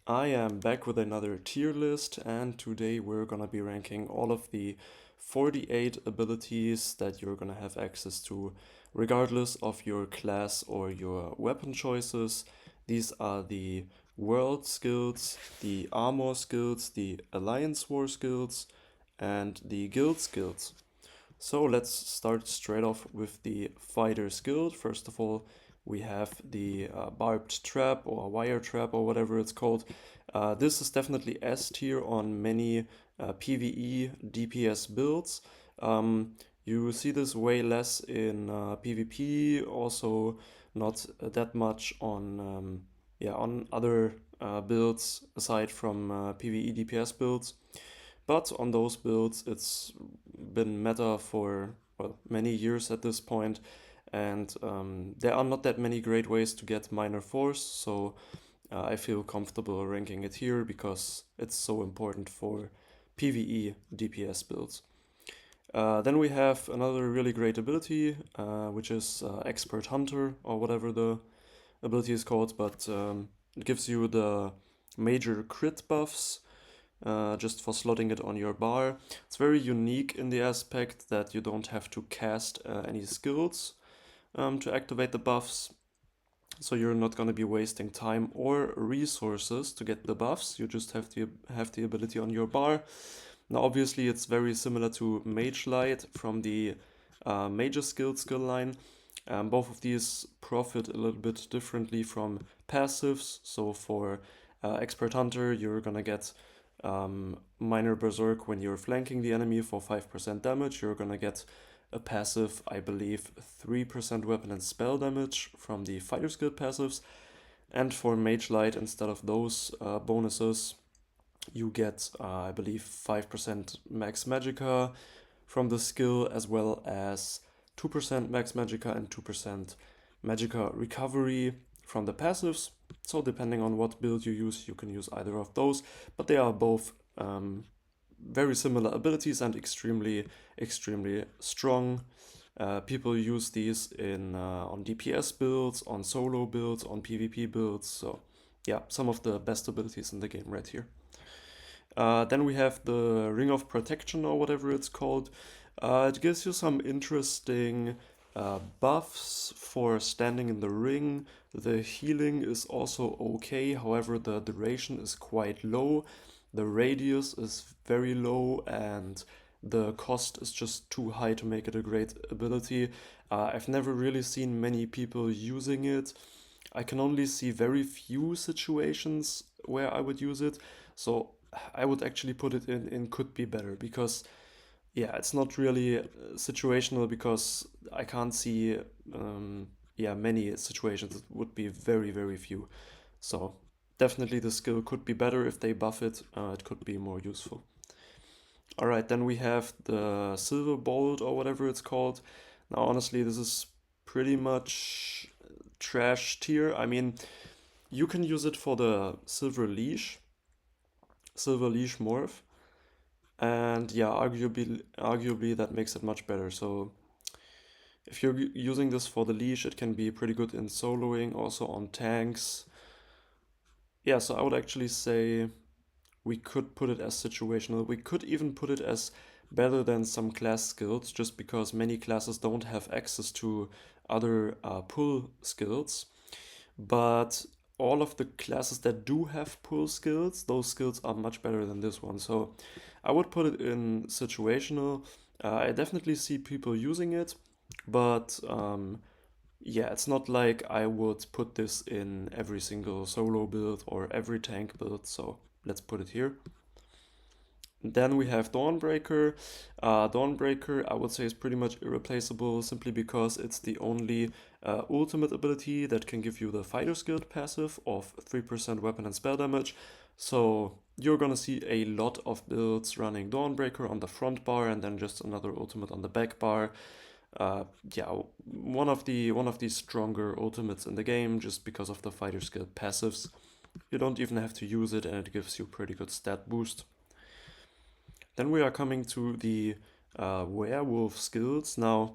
I am back with another tier list, and today we're gonna be ranking all of the 48 abilities that you're gonna have access to, regardless of your class or your weapon choices. These are the world skills, the armor skills, the alliance war skills, and the guild skills. So let's start straight off with the fighter's guild. First of all, we have the barbed trap or wire trap or whatever it's called. This is definitely S tier on many PvE DPS builds. You see this way less in PvP, also not that much on on other builds aside from PvE DPS builds. But on those builds, it's been meta for many years at this point, and there are not that many great ways to get minor force, so I feel comfortable ranking it here because it's so important for PvE DPS builds. Then we have another really great ability, which is Expert Hunter, or whatever the ability is called, but it gives you the major crit buffs just for slotting it on your bar. It's very unique in the aspect that you don't have to cast any skills to activate the buffs. So you're not going to be wasting time or resources to get the buffs. You just have the ability on your bar. Now, obviously, it's very similar to Mage Light from the major skill line. Both of these profit a little bit differently from passives. So for Expert Hunter, you're gonna get minor berserk when you're flanking the enemy for 5% damage. You're gonna get a passive, I believe, 3% weapon and spell damage from the fighter skill passives. And for Mage Light, instead of those bonuses, you get, I believe, 5% max magicka from the skill, as well as 2% max magicka and 2% magicka recovery from the passives. So depending on what build you use, you can use either of those, but they are both very similar abilities and extremely strong. People use these in on DPS builds, on solo builds, on PvP builds. So yeah, some of the best abilities in the game right here. Then we have the Ring of Protection or whatever it's called. It gives you some interesting buffs for standing in the ring. The healing is also okay, however, the duration is quite low. The radius is very low, and the cost is just too high to make it a great ability. I've never really seen many people using it. I can only see very few situations where I would use it. So I would actually put it in could be better because yeah, it's not really situational because I can't see many situations. It would be very few. So definitely the skill could be better if they buff it. It could be more useful. All right, then we have the Silver Bolt or whatever it's called. Now, honestly, this is pretty much trash tier. I mean, you can use it for the Silver Leash morph, and yeah, arguably that makes it much better. So if you're using this for the leash, it can be pretty good in soloing, also on tanks. Yeah, so I would actually say we could put it as situational. We could even put it as better than some class skills, just because many classes don't have access to other pull skills. But all of the classes that do have pull skills, those skills are much better than this one. So I would put it in situational. I definitely see people using it, but yeah, it's not like I would put this in every single solo build or every tank build. So let's put it here. Then we have Dawnbreaker. Dawnbreaker, I would say, is pretty much irreplaceable simply because it's the only ultimate ability that can give you the Fighter's Guild passive of 3% weapon and spell damage. So you're gonna see a lot of builds running Dawnbreaker on the front bar and then just another ultimate on the back bar. Yeah, one of the stronger ultimates in the game just because of the Fighter's Guild passives. You don't even have to use it and it gives you pretty good stat boost. Then we are coming to the werewolf skills. Now,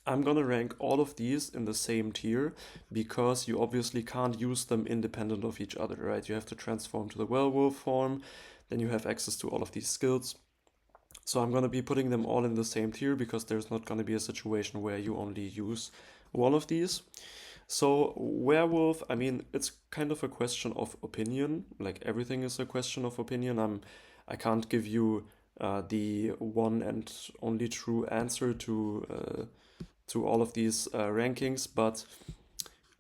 I'm gonna rank all of these in the same tier because you obviously can't use them independent of each other, right? You have to transform to the werewolf form, then you have access to all of these skills. So I'm gonna be putting them all in the same tier because there's not gonna be a situation where you only use one of these. So werewolf, I mean, it's kind of a question of opinion. Like everything is a question of opinion. I can't give you the one and only true answer to all of these rankings, but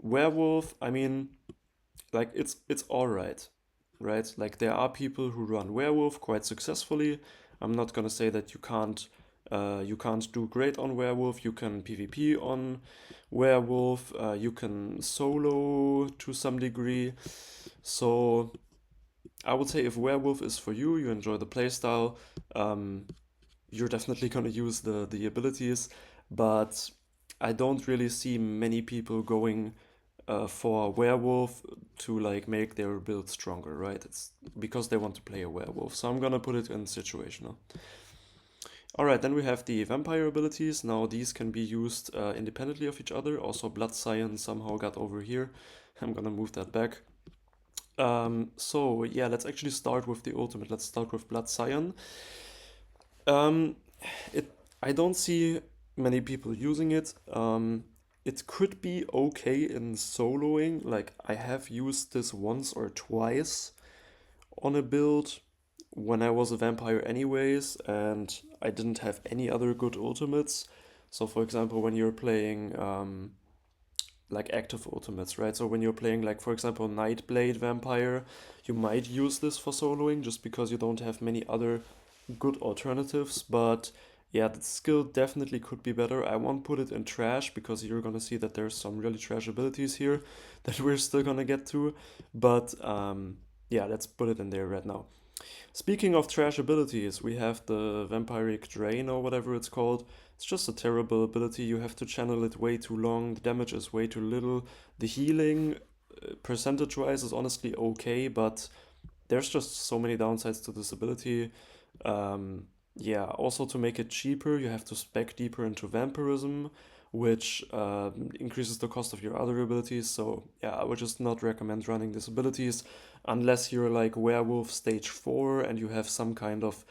werewolf, I mean, like it's all right? Like there are people who run werewolf quite successfully. I'm not gonna say that you can't do great on werewolf. You can PvP on werewolf. You can solo to some degree. So I would say if werewolf is for you, you enjoy the playstyle. Um, you're definitely gonna use the abilities, but I don't really see many people going for werewolf to like make their build stronger, right? It's because they want to play a werewolf. So I'm gonna put it in situational. Alright, then we have the vampire abilities. Now these can be used independently of each other. Also Blood Scion somehow got over here. I'm gonna move that back. So yeah, let's actually start with the ultimate. Let's start with Blood Scion. Um, it I don't see many people using it. It could be okay in soloing. Like I have used this once or twice on a build when I was a vampire anyways, and I didn't have any other good ultimates. So for example, when you're playing like active ultimates, right? So when you're playing like for example Nightblade Vampire, you might use this for soloing just because you don't have many other good alternatives, but yeah, the skill definitely could be better. I won't put it in trash because you're gonna see that there's some really trash abilities here that we're still gonna get to, but yeah, let's put it in there right now. Speaking of trash abilities, we have the Vampiric Drain or whatever it's called. It's just a terrible ability. You have to channel it way too long. The damage is way too little. The healing, percentage-wise, is honestly okay, but there's just so many downsides to this ability. Yeah, also to make it cheaper, you have to spec deeper into vampirism, which increases the cost of your other abilities. So yeah, I would just not recommend running these abilities unless you're like werewolf stage 4 and you have some kind of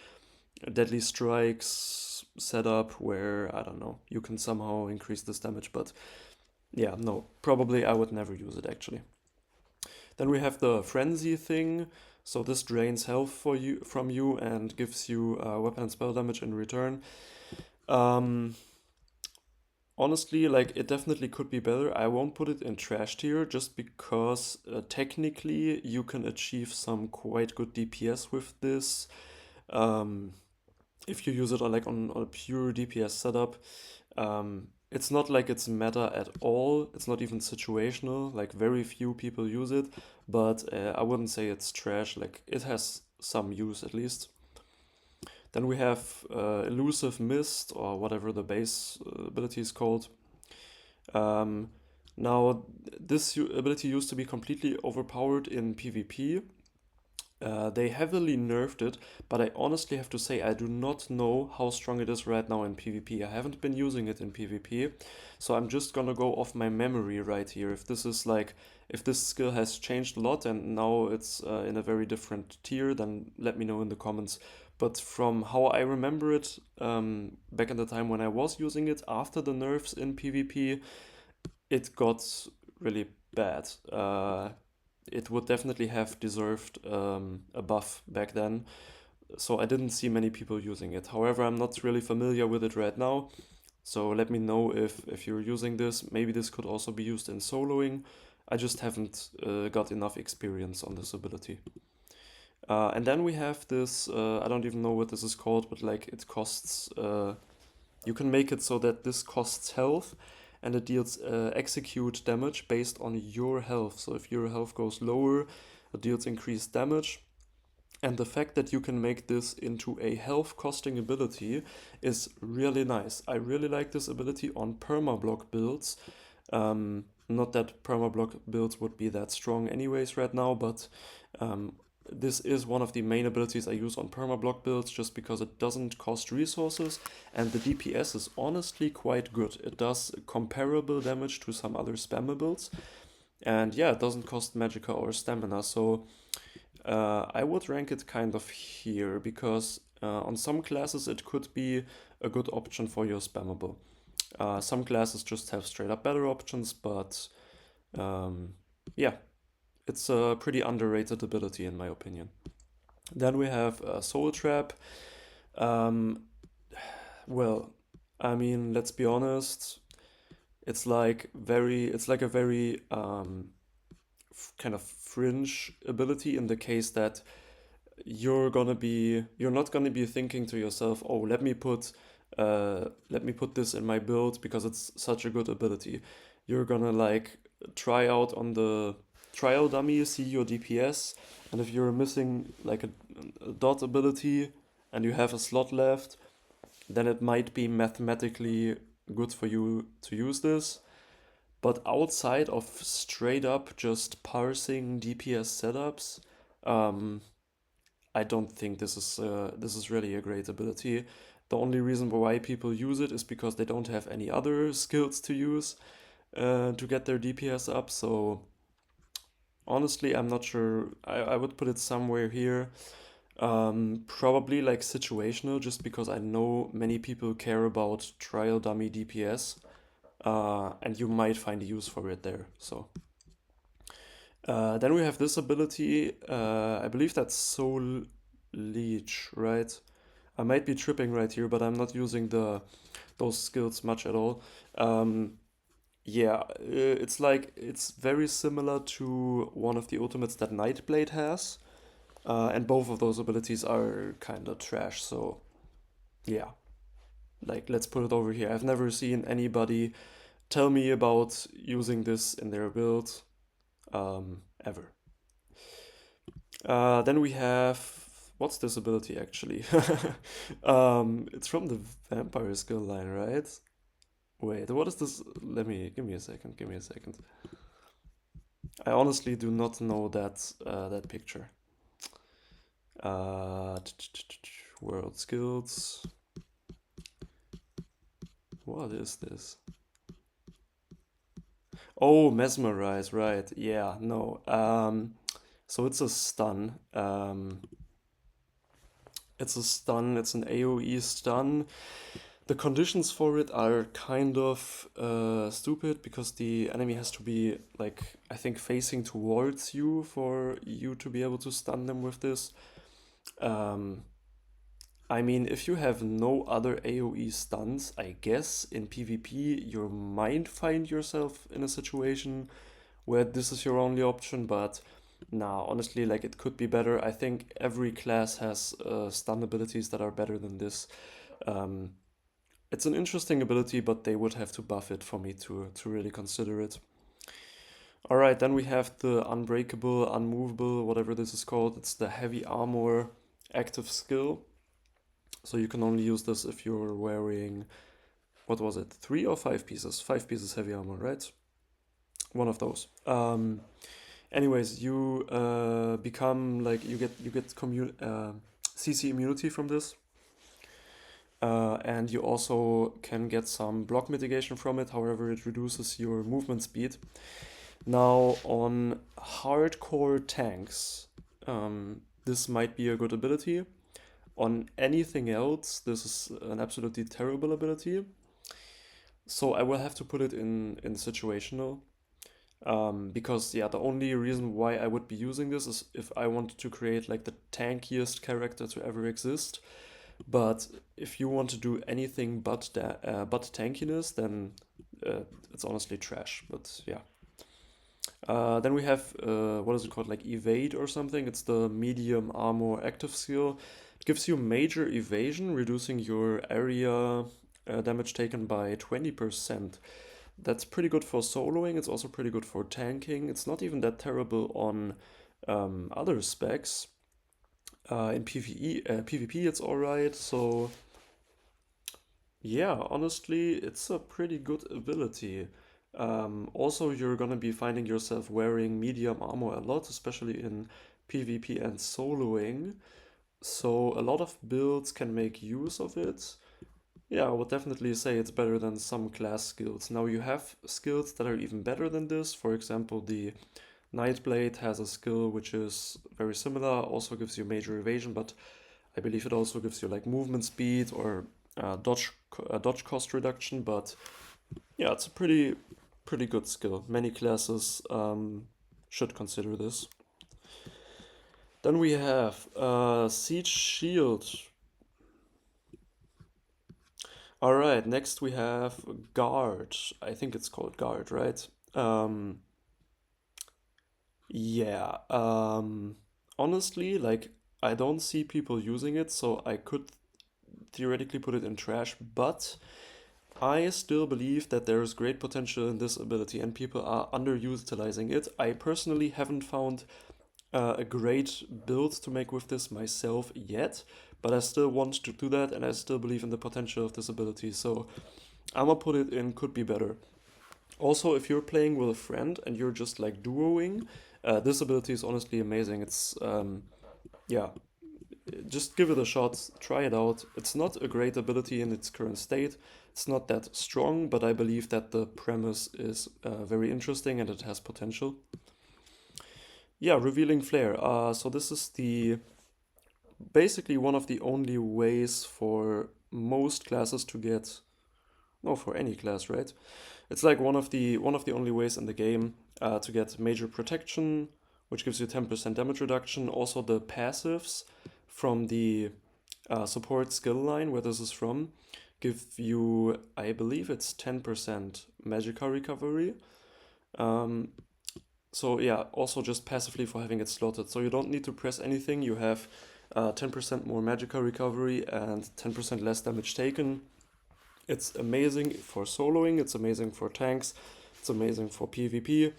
deadly strikes setup where I don't know, you can somehow increase this damage. But yeah, no, probably I would never use it actually. Then we have the frenzy thing. So this drains health for you from you and gives you weapon and spell damage in return. Um, Honestly, like it definitely could be better. I won't put it in trash tier just because technically you can achieve some quite good DPS with this. Um, if you use it on a pure DPS setup. It's not like it's meta at all. It's not even situational. Like very few people use it, but I wouldn't say it's trash. Like it has some use at least. Then we have Elusive Mist or whatever the base ability is called. Um, Now, this ability used to be completely overpowered in PvP. They heavily nerfed it, but I honestly have to say I do not know how strong it is right now in PvP. I haven't been using it in PvP, so I'm just gonna go off my memory right here. If this is like, if this skill has changed a lot and now it's in a very different tier, then let me know in the comments. But from how I remember it, back in the time when I was using it after the nerfs in PvP, it got really bad. It would definitely have deserved a buff back then, so I didn't see many people using it. However, I'm not really familiar with it right now, so let me know if you're using this. Maybe this could also be used in soloing. I just haven't got enough experience on this ability. And then we have this, I don't even know what this is called, but like it costs, you can make it so that this costs health and it deals execute damage based on your health. So if your health goes lower, it deals increased damage. And the fact that you can make this into a health costing ability is really nice. I really like this ability on permablock builds. Not that permablock builds would be that strong anyways right now, but this is one of the main abilities I use on permablock builds just because it doesn't cost resources and the DPS is honestly quite good. It does comparable damage to some other spammer builds and yeah, it doesn't cost magicka or stamina, so I would rank it kind of here because on some classes it could be a good option for your spammable. Some classes just have straight up better options, but um, yeah, it's a pretty underrated ability in my opinion. Then we have Soul Trap. Um, well, I mean, let's be honest. It's like a very kind of fringe ability in the case that you're not gonna be thinking to yourself, oh, let me put this in my build because it's such a good ability. You're gonna like try out on the trial dummy, see your DPS, and if you're missing like a dot ability and you have a slot left, then it might be mathematically good for you to use this. But outside of straight up just parsing DPS setups, um, I don't think this is really a great ability. The only reason why people use it is because they don't have any other skills to use to get their DPS up. So honestly, I'm not sure. I would put it somewhere here. Probably like situational, just because I know many people care about trial dummy DPS, and you might find a use for it there. So then we have this ability. I believe that's Soul Leech, right? I might be tripping right here, but I'm not using the those skills much at all. Yeah, it's like it's very similar to one of the ultimates that Nightblade has, and both of those abilities are kind of trash. So yeah, like let's put it over here. I've never seen anybody tell me about using this in their build, ever. Then we have what's this ability actually? It's from the vampire skill line, right? Wait, what is this? Let me give me a second. Give me a second. I honestly do not know that picture. Uh, World skills. What is this? Oh, mesmerize, right? Yeah, no. So it's a stun. It's a stun. It's an AOE stun. The conditions for it are kind of stupid because the enemy has to be like I think facing towards you for you to be able to stun them with this. Um, I mean, if you have no other AoE stuns, I guess in PvP you might find yourself in a situation where this is your only option, but nah, honestly, like it could be better. I think every class has stun abilities that are better than this. Um, it's an interesting ability, but they would have to buff it for me to really consider it. All right, then we have the unbreakable, unmovable, whatever this is called. It's the heavy armor active skill. So you can only use this if you're wearing, what was it, 3 or 5 pieces? 5 pieces heavy armor, right? One of those. Anyways, you become like you get CC immunity from this, and you also can get some block mitigation from it. However, it reduces your movement speed. Now, on hardcore tanks, this might be a good ability. On anything else, this is an absolutely terrible ability. So I will have to put it in situational. Because yeah, the only reason why I would be using this is if I wanted to create like the tankiest character to ever exist. But if you want to do anything but tankiness, then it's honestly trash. But yeah. Then we have what is it called, like evade or something? It's the medium armor active skill. It gives you major evasion, reducing your area damage taken by 20%. That's pretty good for soloing. It's also pretty good for tanking. It's not even that terrible on other specs. In PvP, it's alright. So yeah, honestly, it's a pretty good ability. Also, you're gonna be finding yourself wearing medium armor a lot, especially in PvP and soloing, so a lot of builds can make use of it. Yeah, I would definitely say it's better than some class skills. Now you have skills that are even better than this. For example, the Nightblade has a skill which is very similar, also gives you major evasion, but I believe it also gives you like movement speed or dodge cost reduction. But yeah, it's a pretty good skill. Many classes should consider this. Then we have Siege Shield. Alright, next we have Guard. I think it's called Guard, right? Um, yeah. Honestly, like, I don't see people using it, so I could theoretically put it in trash, but I still believe that there is great potential in this ability and people are underutilizing it. I personally haven't found a great build to make with this myself yet, but I still want to do that and I still believe in the potential of this ability. So I'm gonna put it in could be better. Also, if you're playing with a friend and you're just like duoing, this ability is honestly amazing. It's yeah, just give it a shot, try it out. It's not a great ability in its current state. It's not that strong, but I believe that the premise is very interesting and it has potential. Yeah, revealing flare. So this is the basically one of the only ways for most classes to get, no, for any class, right? It's like one of the only ways in the game to get major protection, which gives you 10% damage reduction. Also the passives from the support skill line where this is from give you, I believe it's 10% magica recovery. Um, so yeah, also just passively for having it slotted. So you don't need to press anything. You have 10% more magica recovery and 10% less damage taken. It's amazing for soloing, it's amazing for tanks, it's amazing for PvP.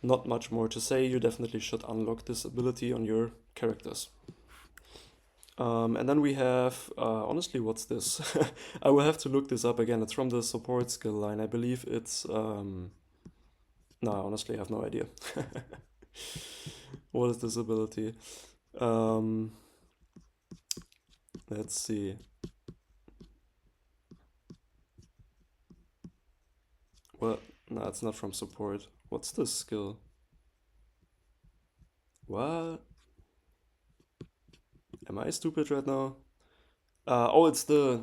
Not much more to say, you definitely should unlock this ability on your characters. And then we have, honestly, what's this? I will have to look this up again. It's from the support skill line. I believe it's, no, honestly, I have no idea. What is this ability? Um, let's see. What? No, it's not from support. What's this skill? What? Am I stupid right now? Oh, it's the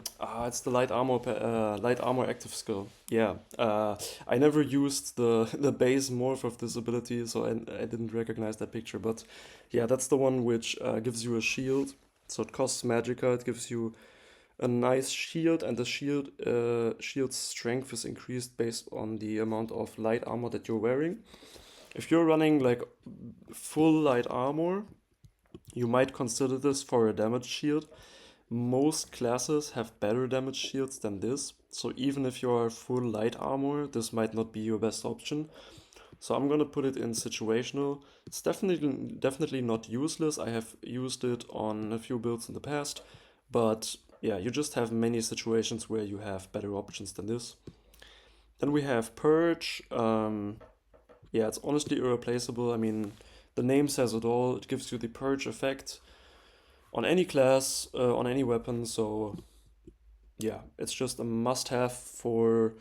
light armor active skill. Yeah. I never used the the base morph of this ability, so I didn't recognize that picture. But yeah, that's the one which gives you a shield. So it costs magicka. It gives you a nice shield, and the shield's strength is increased based on the amount of light armor that you're wearing. If you're running like full light armor, you might consider this for a damage shield. Most classes have better damage shields than this, so even if you are full light armor, this might not be your best option. So I'm gonna put it in situational. It's definitely not useless. I have used it on a few builds in the past, but yeah, you just have many situations where you have better options than this. Then we have Purge. Yeah, it's honestly irreplaceable. I mean, the name says it all. It gives you the Purge effect on any class, on any weapon. So yeah, it's just a must-have for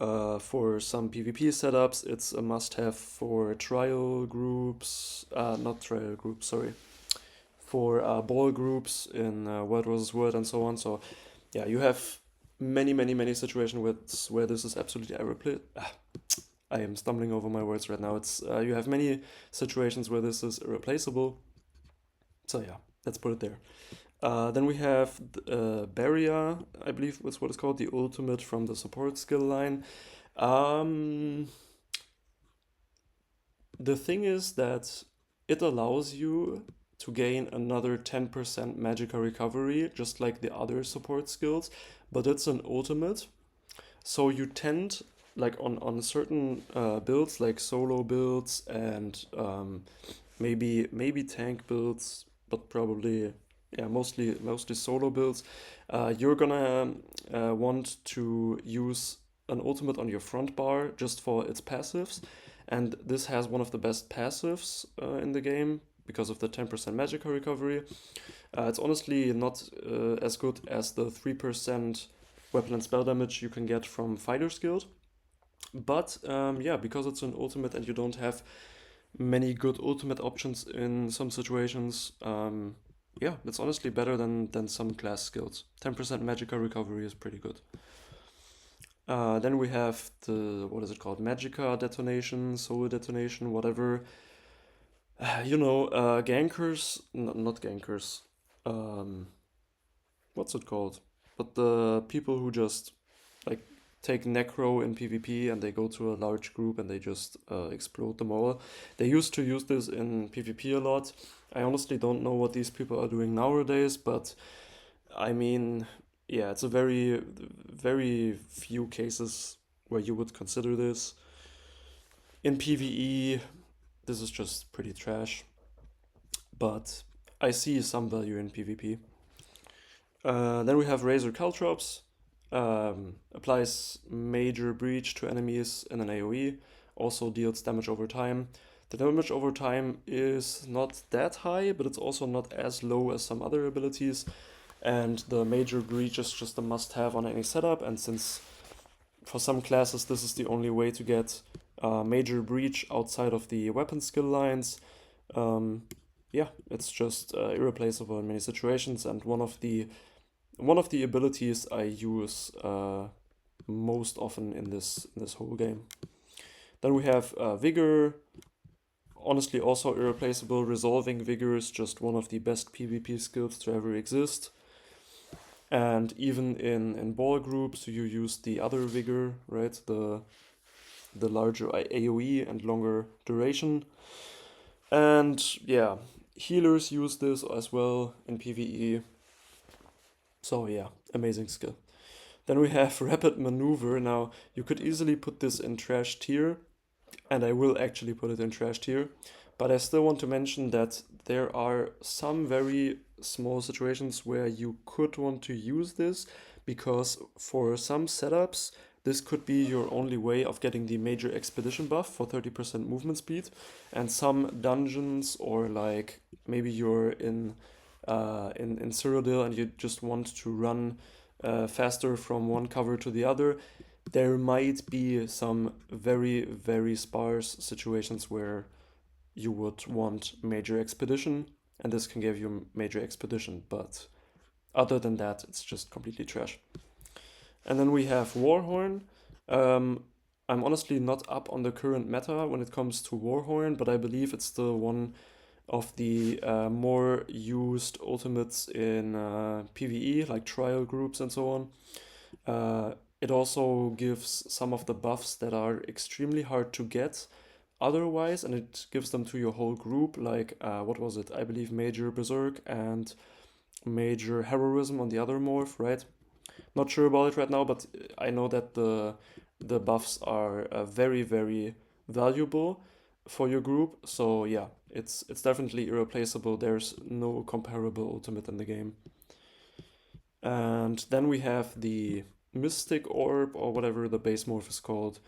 some PvP setups. It's a must-have for trial groups, not trial groups, sorry, for ball groups in World vs. World and so on. So yeah, you have many situations where this is absolutely irreplaceable. I am stumbling over my words right now. It's you have many situations where this is irreplaceable. So yeah, let's put it there. Then we have Barrier, I believe was what it's called, the ultimate from the support skill line. Um, the thing is that it allows you to gain another 10% magical recovery, just like the other support skills, but it's an ultimate. So you tend, like on certain builds, like solo builds and maybe tank builds, but probably yeah mostly solo builds. You're gonna want to use an ultimate on your front bar just for its passives, and this has one of the best passives in the game. because of the 10% magica recovery. It's honestly not as good as the 3% weapon and spell damage you can get from Fighter's Guild. But yeah, because it's an ultimate and you don't have many good ultimate options in some situations, yeah, it's honestly better than some class skills. 10% magica recovery is pretty good. Then we have the, what is it called? Magica detonation, soul detonation, whatever. Gankers, not gankers. Um, what's it called? But the people who just like take necro in PvP and they go to a large group and they just explode them all. They used to use this in PvP a lot. I honestly don't know what these people are doing nowadays, but I mean, yeah, it's a very, very few cases where you would consider this. In PvE, this is just pretty trash, but I see some value in PvP. Then we have Razor Caltrops. Applies major breach to enemies in an AoE. Also deals damage over time. The damage over time is not that high, but it's also not as low as some other abilities. And the major breach is just a must-have on any setup. And since for some classes this is the only way to get major breach outside of the weapon skill lines, yeah, it's just irreplaceable in many situations. And one of the abilities I use most often in this whole game. Then we have Vigor. Honestly, also irreplaceable. Resolving Vigor is just one of the best PvP skills to ever exist. And even in ball groups, you use the other Vigor, right? The larger AoE and longer duration. And yeah, healers use this as well in PvE. So yeah, amazing skill. Then we have Rapid Maneuver. Now, you could easily put this in trash tier, and I will actually put it in trash tier, but I still want to mention that there are some very small situations where you could want to use this, because for some setups, this could be your only way of getting the major expedition buff for 30% movement speed, and some dungeons, or like maybe you're in Cyrodiil and you just want to run faster from one cover to the other, there might be some very, very sparse situations where you would want major expedition, and this can give you major expedition, but other than that, it's just completely trash. And then we have Warhorn. I'm honestly not up on the current meta when it comes to Warhorn, but I believe it's still one of the more used ultimates in PvE, like trial groups and so on. It also gives some of the buffs that are extremely hard to get otherwise, and it gives them to your whole group, like, what was it? I believe Major Berserk and Major Heroism on the other morph, right? Not sure about it right now, but I know that the buffs are very, very valuable for your group. So yeah, it's definitely irreplaceable. There's no comparable ultimate in the game. And then we have the Mystic Orb, or whatever the base morph is called.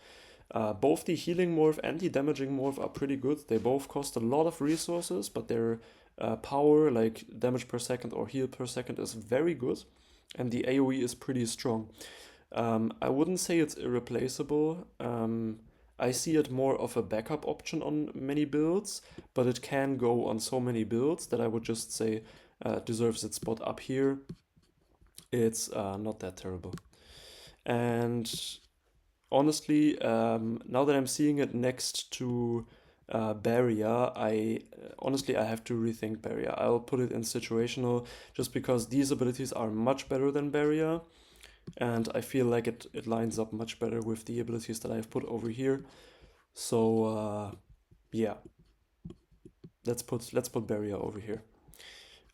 Both the healing morph and the damaging morph are pretty good. They both cost a lot of resources, but their power, like damage per second or heal per second, is very good. And the AoE is pretty strong. I wouldn't say it's irreplaceable. I see it more of a backup option on many builds, but it can go on so many builds that I would just say deserves its spot up here. It's not that terrible. And honestly, now that I'm seeing it next to Barrier, I have to rethink Barrier. I'll put it in situational just because these abilities are much better than Barrier, and I feel like it lines up much better with the abilities that I've put over here. So yeah, let's put Barrier over here.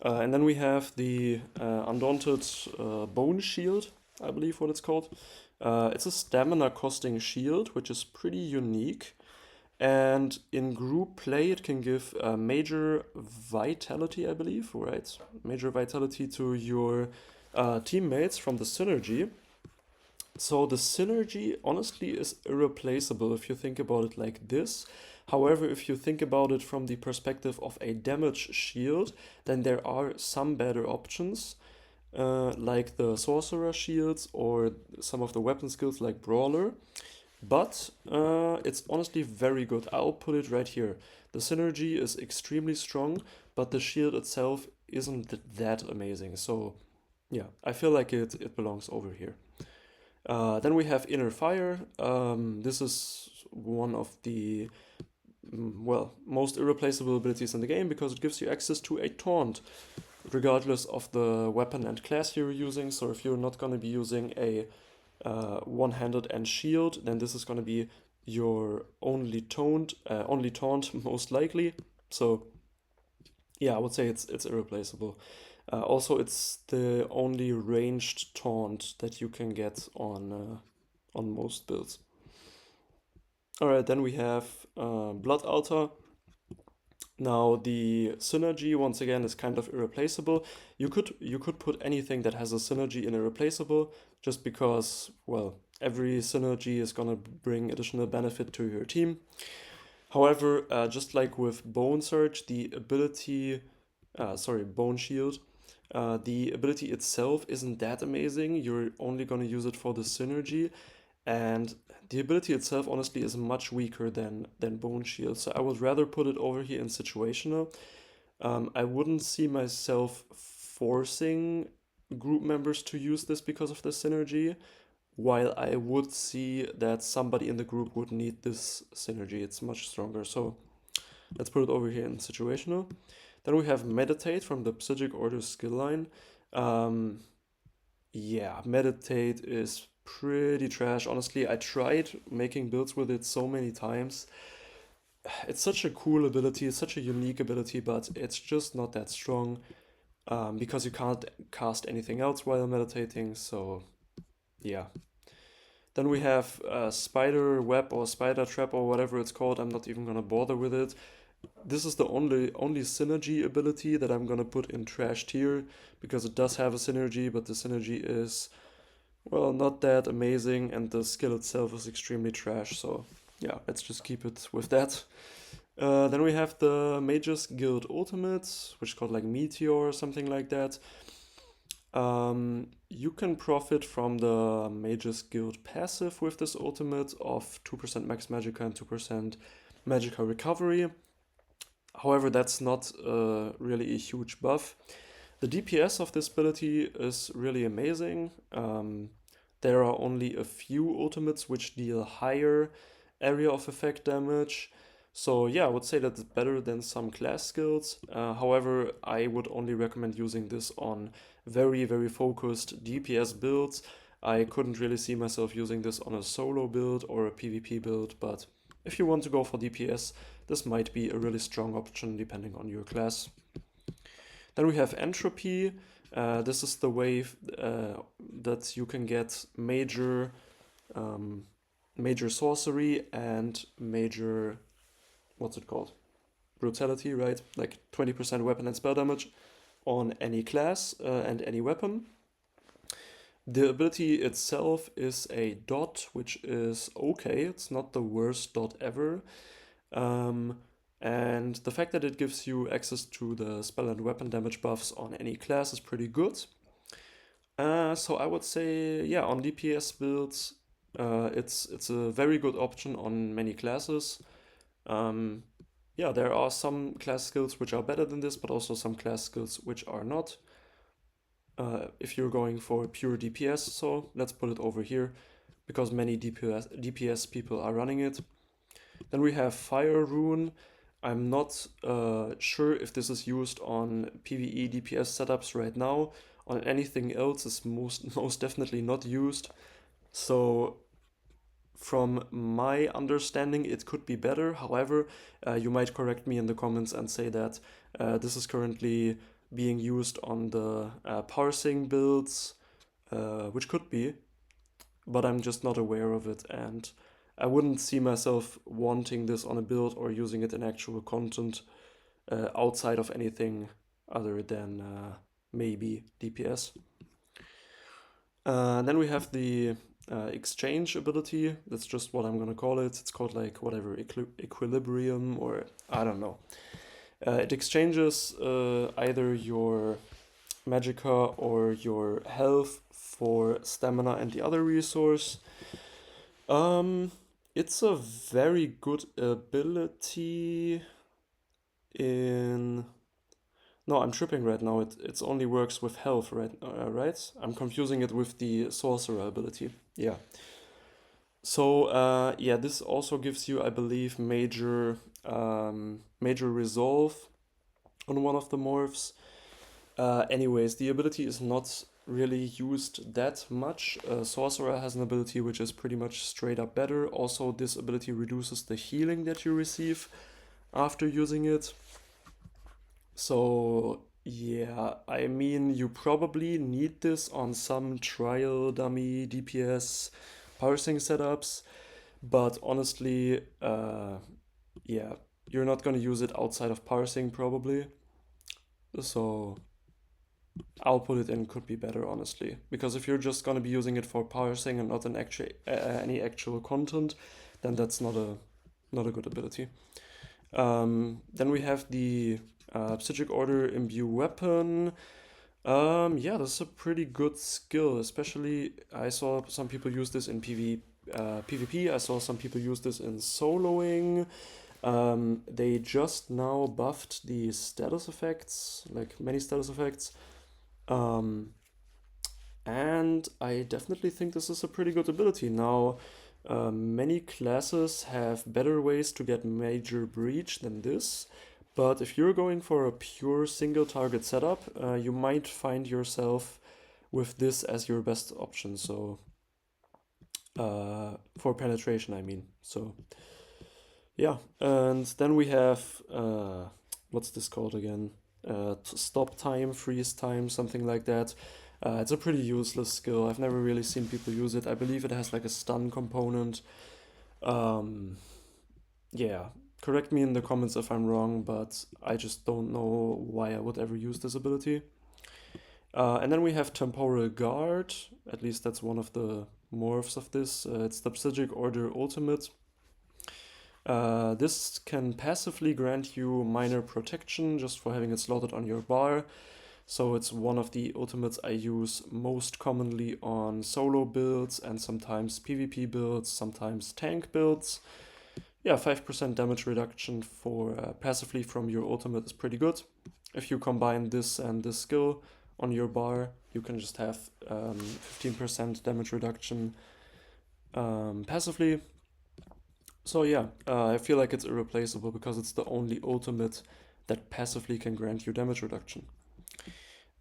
And then we have the Undaunted Bone Shield, I believe what it's called. It's a stamina costing shield, which is pretty unique. And in group play, it can give major vitality, I believe, right? Major vitality to your teammates from the synergy. So the synergy, honestly, is irreplaceable if you think about it like this. However, if you think about it from the perspective of a damage shield, then there are some better options, like the Sorcerer shields or some of the weapon skills like Brawler. But it's honestly very good. I'll put it right here. The synergy is extremely strong, but the shield itself isn't that amazing. So yeah, I feel like it belongs over here. Then we have Inner Fire. This is one of the well, most irreplaceable abilities in the game because it gives you access to a taunt regardless of the weapon and class you're using. So if you're not going to be using a one-handed and shield, then this is going to be your only taunt most likely. So yeah, I would say it's irreplaceable. Also, it's the only ranged taunt that you can get on most builds. All right, then we have Blood Altar. Now the synergy once again is kind of irreplaceable. You could put anything that has a synergy in irreplaceable just because well every synergy is gonna bring additional benefit to your team. However, just like with Bone Surge, Bone Shield, the ability itself isn't that amazing. You're only gonna use it for the synergy, and the ability itself honestly is much weaker than Bone Shield. So I would rather put it over here in situational. I wouldn't see myself forcing group members to use this because of the synergy, while I would see that somebody in the group would need this synergy. It's much stronger. So let's put it over here in situational. Then we have Meditate from the Psychic Order skill line. Yeah, Meditate is pretty trash. Honestly, I tried making builds with it so many times. It's such a cool ability, it's such a unique ability, but it's just not that strong because you can't cast anything else while meditating. So, yeah. Then we have Spider Web or Spider Trap or whatever it's called. I'm not even gonna bother with it. This is the only synergy ability that I'm gonna put in trash tier because it does have a synergy, but the synergy is well, not that amazing, and the skill itself is extremely trash, so yeah, let's just keep it with that. Then we have the Magus Guild Ultimate, which is called like Meteor or something like that. You can profit from the Magus Guild passive with this ultimate of 2% max magicka and 2% magicka recovery. However, that's not really a huge buff. The DPS of this ability is really amazing. There are only a few ultimates which deal higher area of effect damage. So yeah, I would say that it's better than some class skills. However, I would only recommend using this on very, very focused DPS builds. I couldn't really see myself using this on a solo build or a PvP build, but if you want to go for DPS, this might be a really strong option depending on your class. Then we have Entropy. This is the way that you can get major sorcery and major, what's it called? Brutality, right? Like 20% weapon and spell damage on any class and any weapon. The ability itself is a dot, which is okay. It's not the worst dot ever. And the fact that it gives you access to the spell and weapon damage buffs on any class is pretty good. So I would say, yeah, on DPS builds, it's a very good option on many classes. Yeah, there are some class skills which are better than this, but also some class skills which are not. If you're going for pure DPS, so let's put it over here because many DPS people are running it. Then we have Fire Rune. I'm not sure if this is used on PvE DPS setups right now. On anything else, it's most definitely not used. So from my understanding, it could be better. However, you might correct me in the comments and say that this is currently being used on the parsing builds, which could be, but I'm just not aware of it, and I wouldn't see myself wanting this on a build or using it in actual content outside of anything other than maybe DPS. Then we have the exchange ability. That's just what I'm gonna call it. It's called like whatever, equilibrium, or I don't know. It exchanges either your magicka or your health for stamina and the other resource. Um, it's a very good ability in. No, I'm tripping right now. It only works with health, right? I'm confusing it with the sorcerer ability. Yeah. So yeah, this also gives you, I believe, major resolve on one of the morphs. Anyways, the ability is not really used that much. Sorcerer has an ability which is pretty much straight up better. Also, this ability reduces the healing that you receive after using it. So, yeah, I mean, you probably need this on some trial dummy DPS parsing setups, but honestly, yeah, you're not gonna use it outside of parsing probably. So, I'll put it in could be better, honestly, because if you're just gonna be using it for parsing and not any actual content, then that's not a good ability. Then we have the Psychic Order Imbue Weapon. Yeah, this is a pretty good skill, especially I saw some people use this in PvP. I saw some people use this in soloing. They just now buffed the status effects, like many status effects. Um, and I definitely think this is a pretty good ability. Now, many classes have better ways to get major breach than this, but if you're going for a pure single target setup, you might find yourself with this as your best option. So, for penetration, I mean. So, yeah. And then we have, what's this called again? Stop time, freeze time, something like that. It's a pretty useless skill. I've never really seen people use it. I believe it has like a stun component. Um, yeah, correct me in the comments if I'm wrong, but I just don't know why I would ever use this ability. And then we have Temporal Guard. At least that's one of the morphs of this. It's the Psychic Order Ultimate. This can passively grant you minor protection just for having it slotted on your bar. So it's one of the ultimates I use most commonly on solo builds and sometimes PvP builds, sometimes tank builds. Yeah, 5% damage reduction for passively from your ultimate is pretty good. If you combine this and this skill on your bar, you can just have 15% damage reduction passively. So yeah, I feel like it's irreplaceable because it's the only ultimate that passively can grant you damage reduction.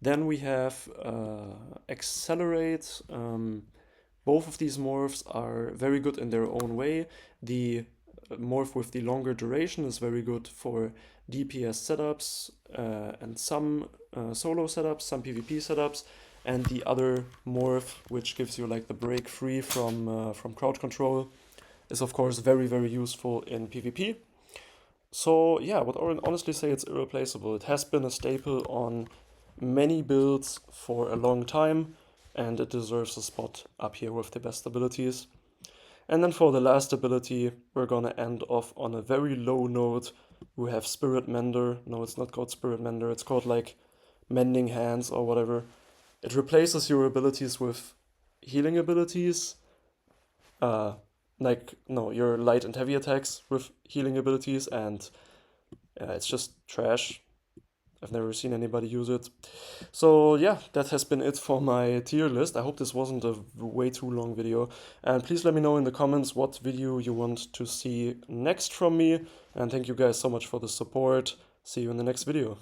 Then we have Accelerate. Both of these morphs are very good in their own way. The morph with the longer duration is very good for DPS setups and some solo setups, some PvP setups, and the other morph, which gives you like the break free from crowd control, is of course very useful in PvP. So yeah, I would honestly say it's irreplaceable. It has been a staple on many builds for a long time, and it deserves a spot up here with the best abilities. And then for the last ability, we're gonna end off on a very low note. We have Spirit Mender. No, it's not called Spirit Mender, it's called like Mending Hands or whatever. It replaces your abilities with healing abilities. Your light and heavy attacks with healing abilities, and it's just trash. I've never seen anybody use it. So yeah, that has been it for my tier list. I hope this wasn't a way too long video. And please let me know in the comments what video you want to see next from me. And thank you guys so much for the support. See you in the next video.